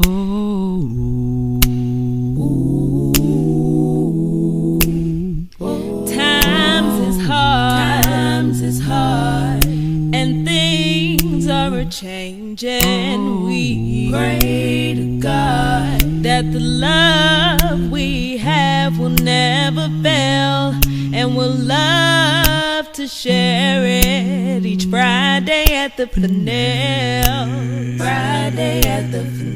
Times is hard, and things are changing. We pray to God that the love we have will never fail, and we'll love to share it each Friday at the Fennells. Friday at the Fennells.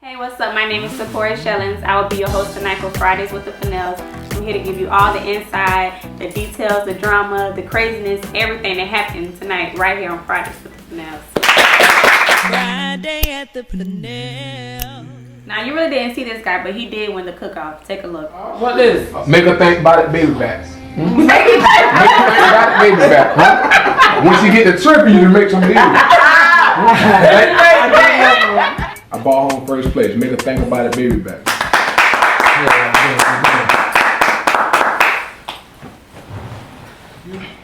Hey, what's up? My name is Sephora Shellings. I will be your host tonight for Fridays with the Fennells. I'm here to give you all the insight, the details, the drama, the craziness, everything that happened tonight right here on Fridays with the Fennells. Friday at the Fennells. Now, you really didn't see this guy, but he did win the cook-off. Take a look. What is? Make her think about it, baby backs. Make her think about it, baby back, huh? Once you get the trick, you to make some baby. I bought home first place. Make her think about it, baby back.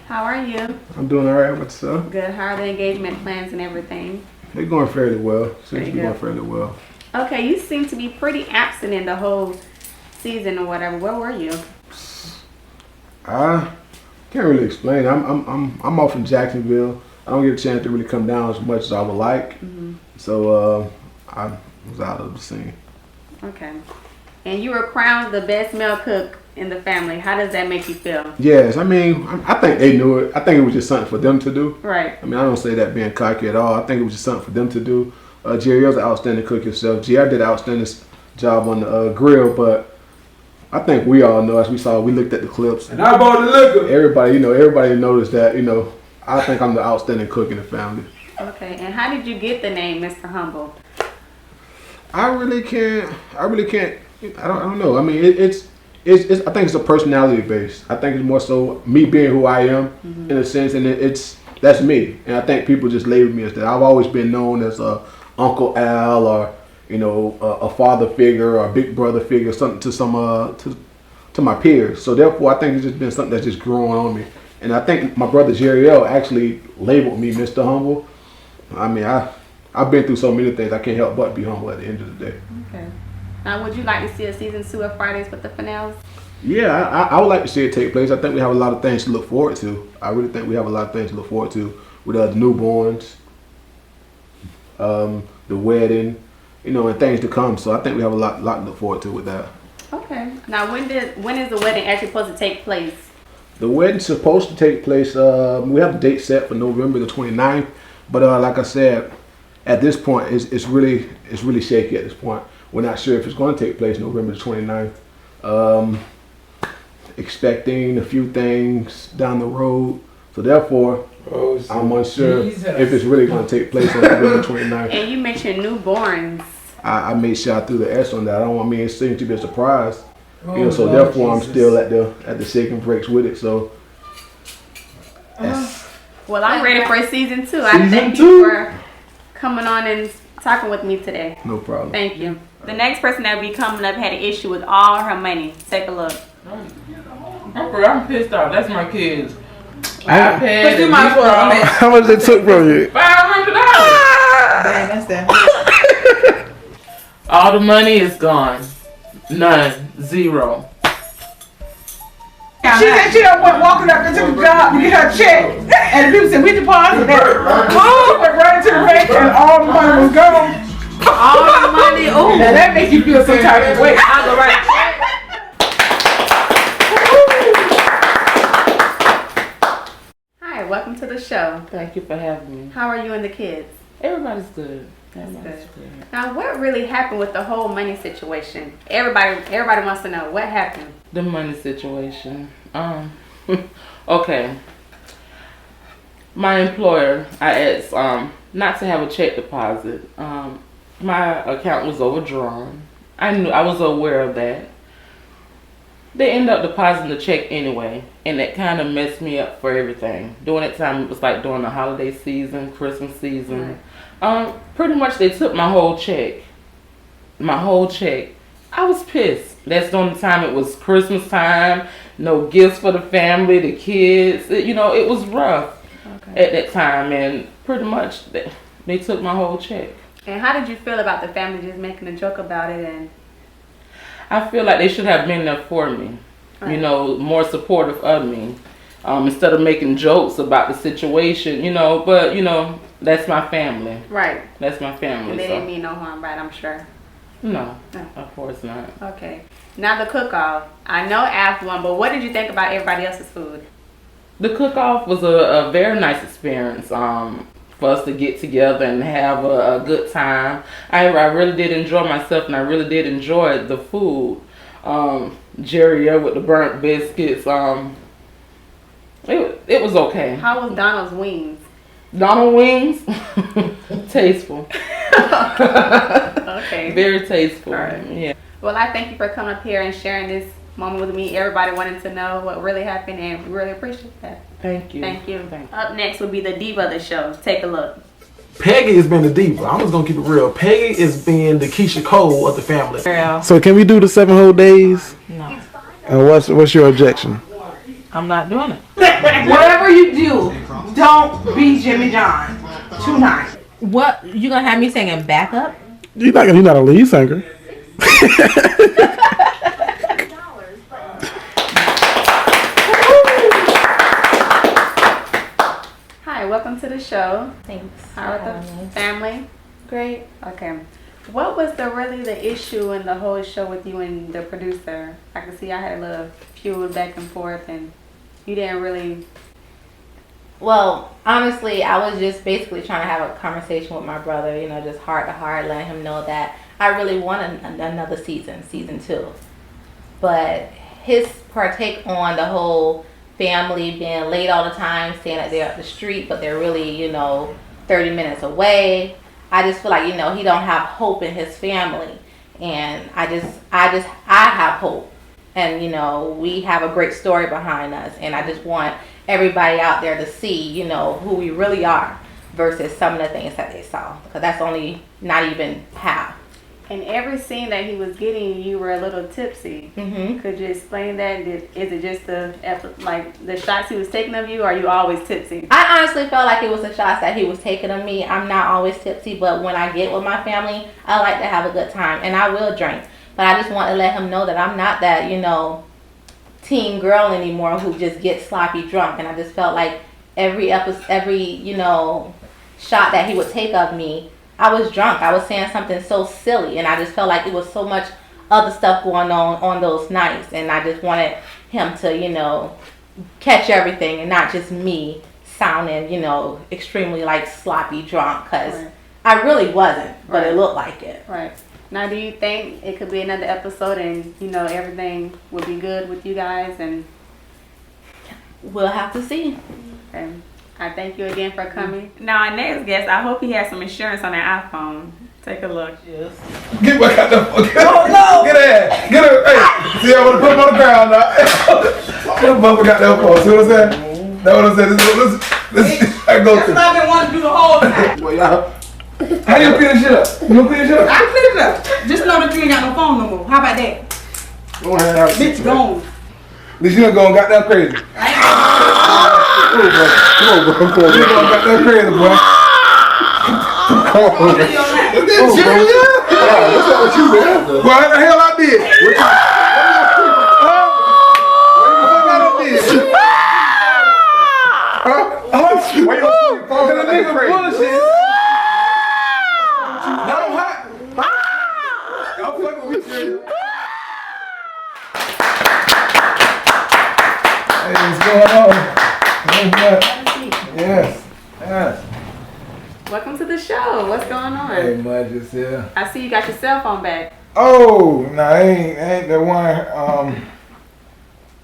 How are you? I'm doing all right. What's up? Good. How are the engagement plans and everything? They're going fairly well. Seems to be Pretty going good. fairly well. Okay, you seem to be pretty absent in the whole season or whatever. Where were you? I can't really explain. I'm off in Jacksonville. I don't get a chance to really come down as much as I would like. Mm-hmm. So I was out of the scene. Okay. And you were crowned the best male cook in the family. How does that make you feel? Yes, I mean, I think they knew it. I think it was just something for them to do. Right. I mean, I don't say that being cocky at all. I think it was just something for them to do. Jerry's an outstanding cook himself. JR did an outstanding job on the grill, but I think we all know, as we looked at the clips. And I bought the liquor. Everybody noticed that, I think I'm the outstanding cook in the family. Okay. And how did you get the name Mr. Humble? I really can't, I don't know. I mean, it's I think it's a personality based. I think it's more so me being who I am in a sense, and that's me. And I think people just label me as that. I've always been known as a Uncle Al, or a father figure or a big brother figure, something to my peers. So therefore, I think it's just been something that's just growing on me. And I think my brother Jerry actually labeled me Mr. Humble. I mean, I've been through so many things. I can't help but be humble at the end of the day. Okay. Now, would you like to see a season 2 of Fridays with the Fennells? Yeah, I would like to see it take place. I think we have a lot of things to look forward to. I really think we have a lot of things to look forward to with the newborns, the wedding, and things to come. So I think we have a lot to look forward to with that. Okay. Now, when is the wedding actually supposed to take place? The wedding's supposed to take place. We have the date set for November the 29th, but like I said, at this point, it's really shaky. At this point, we're not sure if it's going to take place November the 29th. Expecting a few things down the road, so therefore I'm unsure if it's really going to take place on November 29th. And you mentioned newborns. I made sure I threw the S on that. It seemed to be a surprise, so therefore I'm still at the shaking breaks with it. So Well, I'm ready for season 2. I thank you for coming on and talking with me today. No problem. Thank you. The next person that will be coming up had an issue with all her money. Take a look. I'm pissed off. That's my kids. But you might as well. How much they took from you? $500. Dang, that's that. All the money is gone. None. Zero. She said she done went walking up into the job to get her check, and the people said we deposited it. She went right into the bank, and all the money was gone. All the money. Oh, Now that makes you feel some type of way. I'll go right. Hi, welcome to the show. Thank you for having me. How are you and the kids? Everybody's good. Now, what really happened with the whole money situation? Everybody wants to know what happened. The money situation. Okay. My employer, I asked not to have a check deposit. My account was overdrawn. I was aware of that. They ended up depositing the check anyway, and that kind of messed me up for everything. During that time, it was like during the holiday season, Christmas season. Right. Pretty much they took my whole check. I was pissed. That's during the time it was Christmas time, no gifts for the family, the kids. It was rough at that time, and pretty much they took my whole check. And how did you feel about the family just making a joke about it? And I feel like they should have been there for me. Right. You know, more supportive of me. Instead of making jokes about the situation, you know, but, you know, that's my family. Right. That's my family. And they so. didn't mean no harm by it, I'm sure. No, No. of course not. Okay. Now the cook-off. I know after one, but what did you think about everybody else's food? The cook-off was a very nice experience for us to get together and have a good time. I really did enjoy myself, and I really did enjoy the food. Jerry with the burnt biscuits. It was okay. How was Donald's wings? Donald wings, tasteful. Okay. Very tasteful. All right. Yeah. Well, I thank you for coming up here and sharing this moment with me. Everybody wanted to know what really happened, and we really appreciate that. Thank you. Thank you. Thank you. Up next will be the diva of the show. Take a look. Peggy has been the diva. I'm just gonna keep it real. Peggy is being the Keisha Cole of the family. Girl, So can we do the 7 whole days? no, And what's your objection? I'm not doing it. Whatever you do, don't be Jimmy John tonight. What, you gonna have me singing backup? You're not a lead singer. Hi, welcome to the show. Thanks. How are the family? Great. Okay. What was the issue in the whole show with you and the producer? I can see I had a little feud back and forth, and you didn't really. Well, honestly, I was just basically trying to have a conversation with my brother, you know, just heart to heart, letting him know that I really want another season 2. But his partake on the whole family being late all the time, saying that they're up the street, but they're really, you know, 30 minutes away. I just feel like, you know, he don't have hope in his family. And I have hope. And, you know, we have a great story behind us. And I just want everybody out there to see, you know, who we really are versus some of the things that they saw. Because that's only not even half. In every scene that he was getting, you were a little tipsy. Mm-hmm. Could you explain that? Is it just the shots he was taking of you, or are you always tipsy? I honestly felt like it was the shots that he was taking of me. I'm not always tipsy, but when I get with my family, I like to have a good time. And I will drink. But I just want to let him know that I'm not that, you know, teen girl anymore who just gets sloppy drunk. And I just felt like every you know, shot that he would take of me, I was drunk. I was saying something so silly, and I just felt like it was so much other stuff going on those nights, and I just wanted him to, you know, catch everything and not just me sounding, you know, extremely like sloppy drunk, because Right. I really wasn't, but Right. it looked like it. Right. Now, do you think it could be another episode and, you know, everything would be good with you guys? And We'll have to see. I thank you again for coming. Now, our next guest, I hope he has some insurance on that iPhone. Take a look. Yes. Get back out there. Get her. Get her. Hey, see, I want to put him on the ground now. That mother got that phone. See what I'm saying? That's what I'm saying. This I go That's through. what I've been wanting to do the whole time. Well, y'all. How you clean this shit up? You gonna clean this shit up? I clean it up. Just know that you ain't got no phone no more. How about that? Go ahead, have a Bitch seat, gone. At least you done gone goddamn crazy. Come on, bro. You done goddamn crazy, boy. Come on, bro. Is this serious? What's up with you, man? Well, what the hell I did? What you did? Why you gonna phone that nigga bullshit? No, hot. I'm fucking with you. Hey, what's going on? Yes, yes. Welcome to the show. What's going on? Hey, much is here. I see you got your cell phone back. Oh, no, ain't the one.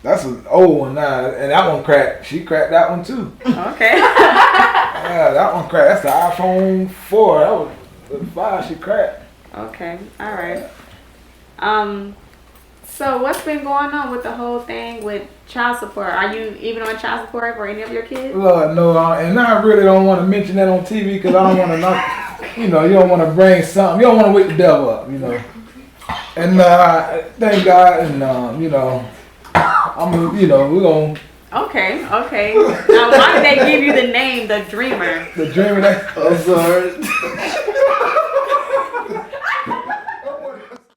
That's an old one now, and that one cracked. She cracked that one too. Okay. Yeah, that one cracked. That's the iPhone 4. That was the 5 she cracked. Okay. All right. So what's been going on with the whole thing with child support? Are you even on child support for any of your kids? Lord, no, and I really don't want to mention that on TV because I don't want to know. You know, you don't want to bring something. You don't want to wake the devil up, you know. And thank God, and you know, you know, we're gonna. Okay. Now, why did they give you the name, the Dreamer? The dreamer that. I'm sorry.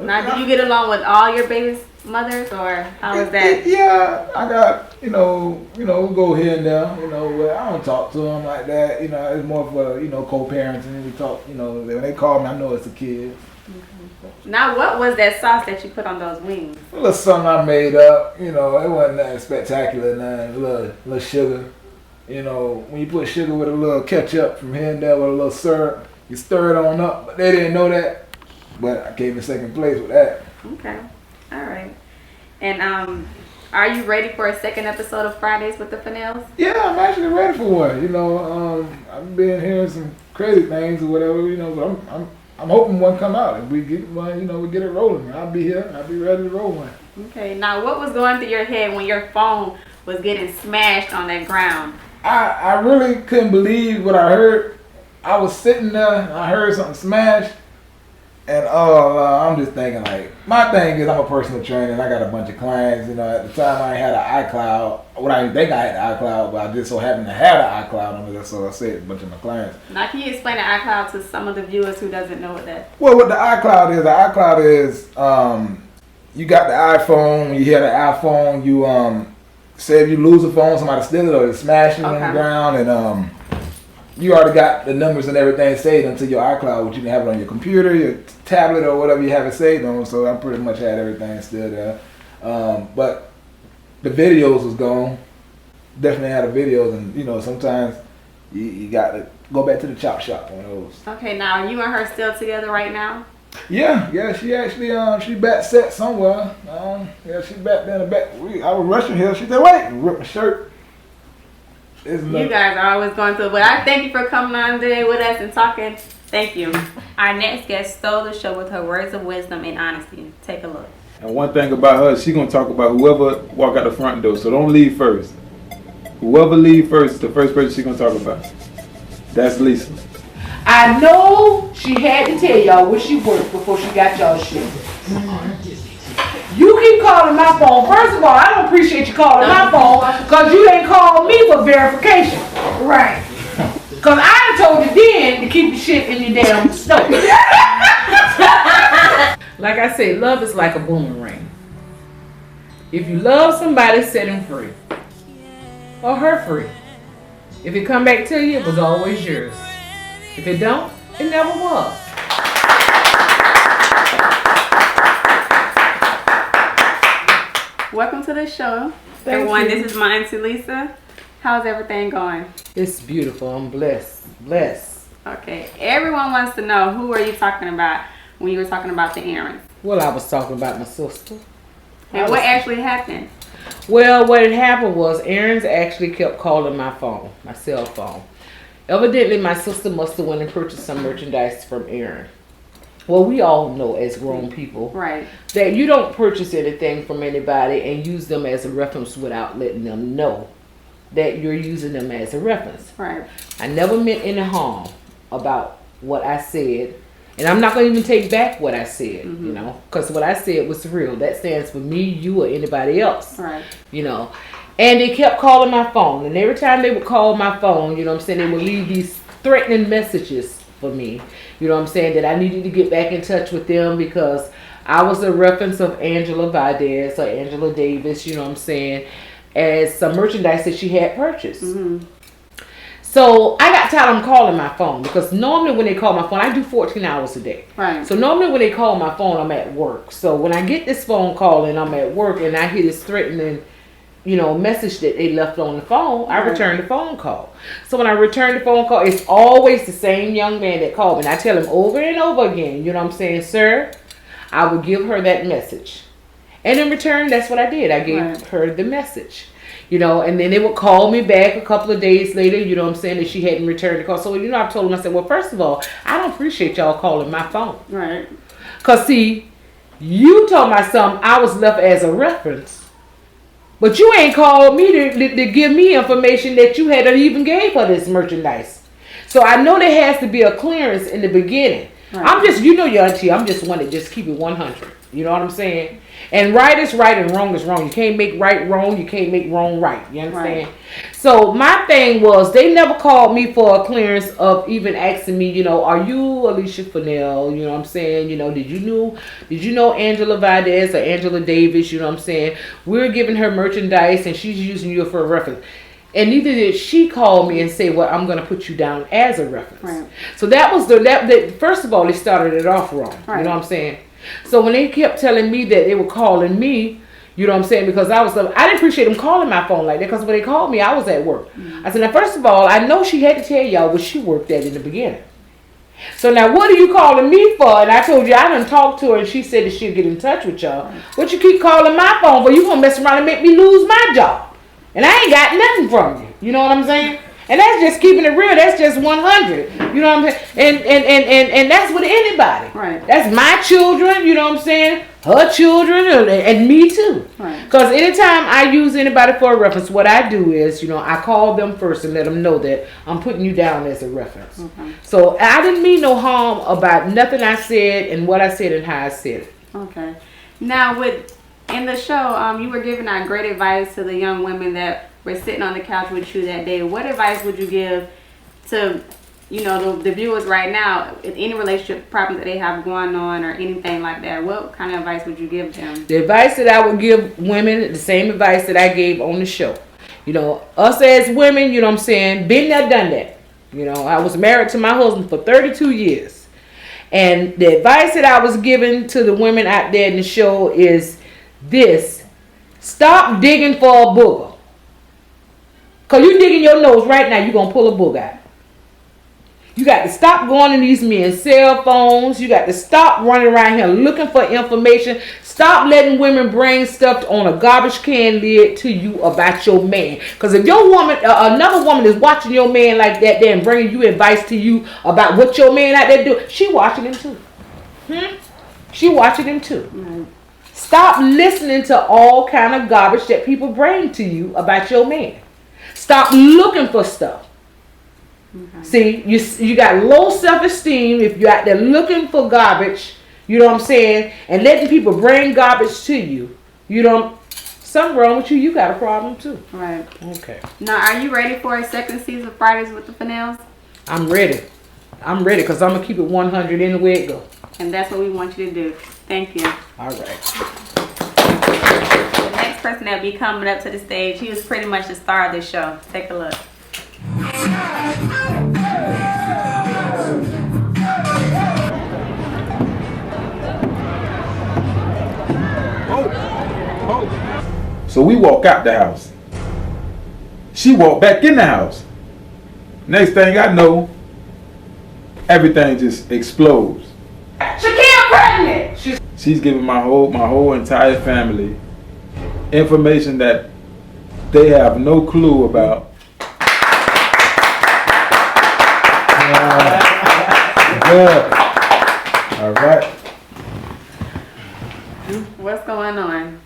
Now, do you get along with all your baby's mothers, or how is that? Yeah, I got, we go here and there, but I don't talk to them like that. It's more for, co-parenting. We talk, when they call me, I know it's a kid. Now, what was that sauce that you put on those wings? A little something I made up, it wasn't that spectacular, nothing. A little sugar. When you put sugar with a little ketchup from here and there with a little syrup, you stir it on up. But they didn't know that. But I came in second place with that. Okay. All right. And are you ready for a second episode of Fridays with the Fennells? Yeah, I'm actually ready for one. I've been hearing some crazy things or whatever, but I'm hoping one come out. If we get one, we get it rolling. I'll be here. I'll be ready to roll one. Okay. Now, what was going through your head when your phone was getting smashed on that ground? I really couldn't believe what I heard. I was sitting there and I heard something smash. And I'm just thinking, like, my thing is I'm a personal trainer and I got a bunch of clients. At the time I ain't had an iCloud. Well, I didn't think I had an iCloud, but I just so happened to have an iCloud on it. So I said a bunch of my clients. Now, can you explain the iCloud to some of the viewers who doesn't know what that? Well, what the iCloud is you got the iPhone. When you hear the iPhone, you say if you lose a phone, somebody steal it or you smash it on the ground, and you already got the numbers and everything saved into your iCloud, which you can have it on your computer, your tablet, or whatever you have it saved on. So I pretty much had everything still there. But the videos was gone. Definitely had the videos, and sometimes you got to go back to the chop shop on those. Okay, now are you and her still together right now? Yeah. She actually she back set somewhere. She back there in the back. I was rushing here. She said, "Wait!" and ripped my shirt. You guys are always going through it. But I thank you for coming on today with us and talking. Thank you. Our next guest stole the show with her words of wisdom and honesty. Take a look. And one thing about her, she gonna talk about whoever walk out the front door. So don't leave first. Whoever leave first is the first person she gonna talk about. That's Lisa. I know she had to tell y'all where she worked before she got y'all shit. You keep calling my phone. First of all, I don't appreciate you calling my phone because you ain't called me for verification. Right. Because I told you then to keep the shit in your damn stove. Like I said, love is like a boomerang. If you love somebody, set him free. Or her free. If it come back to you, it was always yours. If it don't, it never was. Welcome to the show. Thank Everyone, you. This is my Auntie Lisa. How's everything going? It's beautiful. I'm blessed. Okay. Everyone wants to know, who are you talking about when you were talking about the errands? Well, I was talking about my sister. And what actually happened? Well, what had happened was Aaron's actually kept calling my phone, my cell phone. Evidently, my sister must have went and purchased some merchandise from Aaron. Well, we all know as grown people Right. that you don't purchase anything from anybody and use them as a reference without letting them know that you're using them as a reference. Right. I never meant any harm about what I said. And I'm not going to even take back what I said, because what I said was real. That stands for me, you, or anybody else, Right. And they kept calling my phone. And every time they would call my phone, they would leave these threatening messages for me, that I needed to get back in touch with them because I was a reference of Angela Valdez or Angela Davis, as some merchandise that she had purchased. So I got tired of them calling my phone because normally when they call my phone, I do 14 hours a day. Right. So normally when they call my phone, I'm at work. So when I get this phone call and I'm at work and I hear this threatening, message that they left on the phone, I return the phone call. So when I return the phone call, it's always the same young man that called me. And I tell him over and over again, sir, I would give her that message. And in return, that's what I did. I gave her the message. And then they would call me back a couple of days later, that she hadn't returned the call. So, I told them, I said, well, first of all, I don't appreciate y'all calling my phone. Right. Because, see, you told my son I was left as a reference. But you ain't called me to give me information that you hadn't even gave her this merchandise. So I know there has to be a clearance in the beginning. Right. I'm just, your auntie, I'm just one that just keep it 100. You know what I'm saying? And right is right and wrong is wrong. You can't make right wrong. You can't make wrong right. You understand? Right. So my thing was, they never called me for a clearance of even asking me, are you Alicia Fennell? You know what I'm saying? Did you know Angela Valdez or Angela Davis? You know what I'm saying? We're giving her merchandise and she's using you for a reference. And neither did she call me and say, well, I'm going to put you down as a reference. Right. So that was first of all, they started it off wrong. Right. You know what I'm saying? So when they kept telling me that they were calling me, you know what I'm saying, because I didn't appreciate them calling my phone like that, because when they called me, I was at work. I said, now, first of all, I know she had to tell y'all what she worked at in the beginning. So now what are you calling me for? And I told you I done talked to her and she said that she'll get in touch with y'all. What you keep calling my phone for? You gonna mess around and make me lose my job. And I ain't got nothing from you. You know what I'm saying? And that's just keeping it real. That's just 100. You know what I'm saying? And that's with anybody. Right. That's my children, you know what I'm saying? Her children and me too. Right. Because anytime I use anybody for a reference, what I do is, I call them first and let them know that I'm putting you down as a reference. Okay. So I didn't mean no harm about nothing I said and what I said and how I said it. Okay. Now, in the show, you were giving out great advice to the young women that were sitting on the couch with you that day. What advice would you give to, the viewers right now, if any relationship problems that they have going on or anything like that? What kind of advice would you give them? The advice that I would give women, the same advice that I gave on the show. Us as women, you know what I'm saying, been there, done that. I was married to my husband for 32 years. And the advice that I was giving to the women out there in the show is this: stop digging for a booger. Because you digging your nose right now, you're going to pull a booger out. You got to stop going to these men's cell phones. You got to stop running around here looking for information. Stop letting women bring stuff on a garbage can lid to you about your man. Because if your woman, another woman is watching your man like that there and bringing you advice to you about what your man out there doing, she watching him too. She watching him too. Mm-hmm. Stop listening to all kind of garbage that people bring to you about your man. Stop looking for stuff. Okay. See, you got low self-esteem if you're out there looking for garbage, you know what I'm saying, and letting people bring garbage to you. Something wrong with you, you got a problem too. Right. Okay. Now, are you ready for a second season of Fridays with the Fennells? I'm ready because I'm going to keep it 100 anywhere it goes. And that's what we want you to do. Thank you. All right. The next person that'll be coming up to the stage, he was pretty much the star of this show. Take a look. So we walk out the house. She walked back in the house. Next thing I know, everything just explodes. Shaquille pregnant. She's giving my whole entire family information that they have no clue about. Good. All right. What's going on?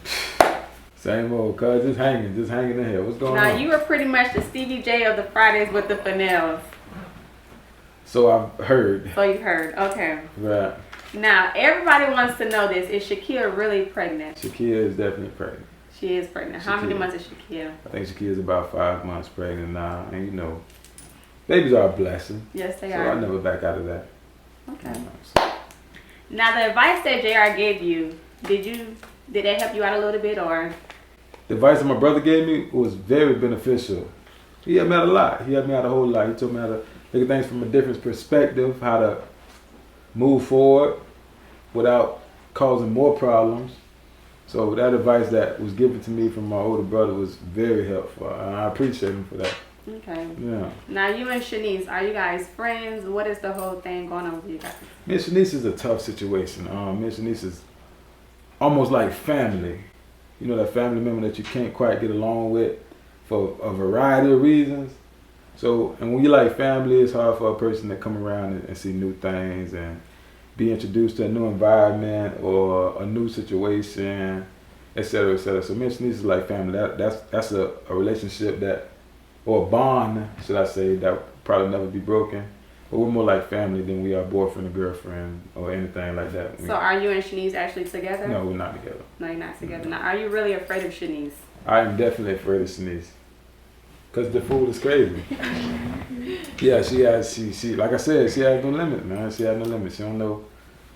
Same old, cuz just hanging in here. What's going on? Now, you were pretty much the Stevie J of the Fridays with the Fennells. So I've heard. So you heard, okay. Right. Now, everybody wants to know this. Is Shakira really pregnant? Shakira is definitely pregnant. She is pregnant. How many months is Shakira? I think Shakira's about 5 months pregnant now. And babies are a blessing. Yes, they so are. I never back out of that. Okay. Now, the advice that JR gave you, did they help you out a little bit, or? The advice that my brother gave me was very beneficial. He helped me out a lot. He helped me out a whole lot. He told me how to look at things from a different perspective, how to move forward without causing more problems. So that advice that was given to me from my older brother was very helpful, and I appreciate him for that. Okay. Yeah. Now, you and Shanice, are you guys friends? What is the whole thing going on with you guys? Me and Shanice is a tough situation. Me and Shanice is almost like family. You know, that family member that you can't quite get along with for a variety of reasons. So, and when you like family, it's hard for a person to come around and see new things and be introduced to a new environment or a new situation, etc., etc. So me and Shanice is like family. That's a relationship that, or a bond, should I say, that will probably never be broken. But we're more like family than we are boyfriend and girlfriend or anything like that. So are you and Shanice actually together? No, we're not together. No, you're not together. Now, are you really afraid of Shanice? I am definitely afraid of Shanice. Cause the food is crazy. Yeah, she like I said, she has no limit, man. She has no limit. She don't know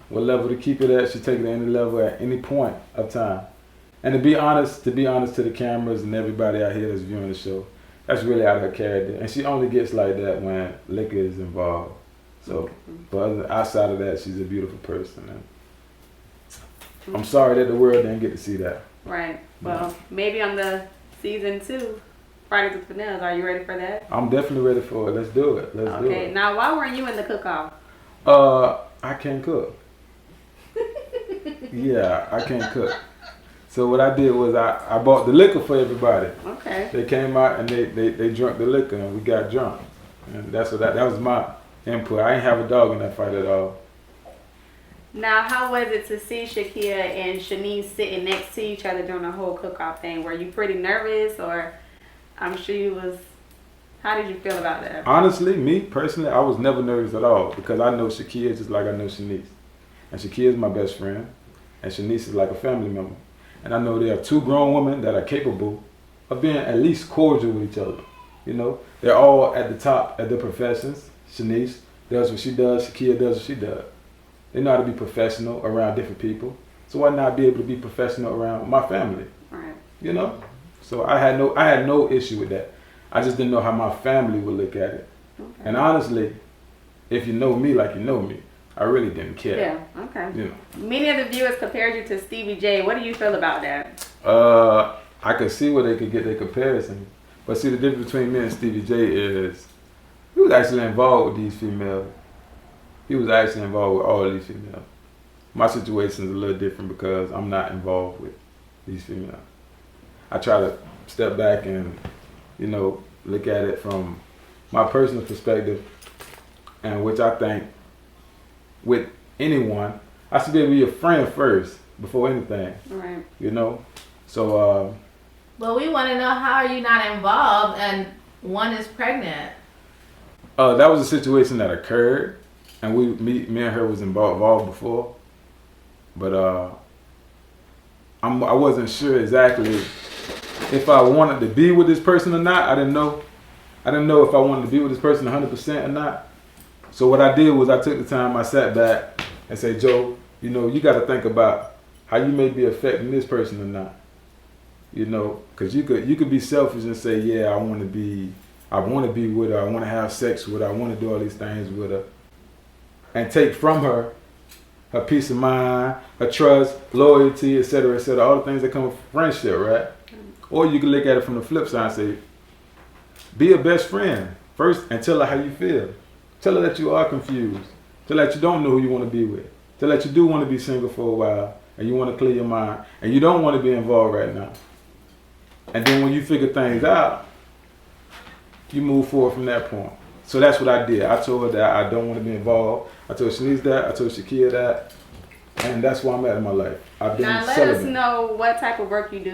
what level to keep it at. She take it to any level at any point of time. And to be honest to the cameras and everybody out here that's viewing the show, that's really out of her character. And she only gets like that when liquor is involved. So, but outside of that, she's a beautiful person. And I'm sorry that the world didn't get to see that. Right. Well, maybe on the season 2, Fridays with Fennells, are you ready for that? I'm definitely ready for it. Let's do it. Let's do it. Okay. Now, why weren't you in the cook-off? I can't cook. Yeah, I can't cook. So what I did was I bought the liquor for everybody. Okay. They came out and they drank the liquor and we got drunk. And that was my input. I ain't have a dog in that fight at all. Now, how was it to see Shakia and Shanice sitting next to each other during the whole cook-off thing? Were you pretty nervous, or I'm sure you was? How did you feel about that? Honestly, me personally, I was never nervous at all because I know Shakia just like I know Shanice. And Shakia is my best friend, and Shanice is like a family member. And I know there are 2 grown women that are capable of being at least cordial with each other. You know, they're all at the top at their professions. Shanice does what she does. Shakia does what she does. They know how to be professional around different people. So why not be able to be professional around my family? Right. You know? So I had no issue with that. I just didn't know how my family would look at it. Okay. And honestly, if you know me like you know me, I really didn't care. Yeah, okay. You know. Many of the viewers compared you to Stevie J. What do you feel about that? I could see where they could get their comparison. But see, the difference between me and Stevie J is he was actually involved with these females. He was actually involved with all these females. My situation is a little different because I'm not involved with these females. I try to step back and, you know, look at it from my personal perspective, and which I think with anyone, I should be able to be a friend first before anything. Right. You know? So, But we want to know, how are you not involved and one is pregnant? that was a situation that occurred, and me and her was involved before, but I wasn't sure exactly if I wanted to be with this person or not. I didn't know if I wanted to be with this person 100% or not. So what I did was I took the time, I sat back and said, Joe, you know, you got to think about how you may be affecting this person or not. You know, because you could be selfish and say, yeah, I want to be with her, I want to have sex with her, I want to do all these things with her, and take from her peace of mind, her trust, loyalty, etc., all the things that come with friendship, right? Or you can look at it from the flip side and say, be a best friend first and tell her how you feel. Tell her that you are confused. Tell her that you don't know who you want to be with. Tell her that you do want to be single for a while and you want to clear your mind and you don't want to be involved right now. And then when you figure things out, you move forward from that point. So that's what I did. I told her that I don't want to be involved. I told Shanice that. I told Shakia that. And that's where I'm at in my life. I've been Now let celibate. us know what type of work you do.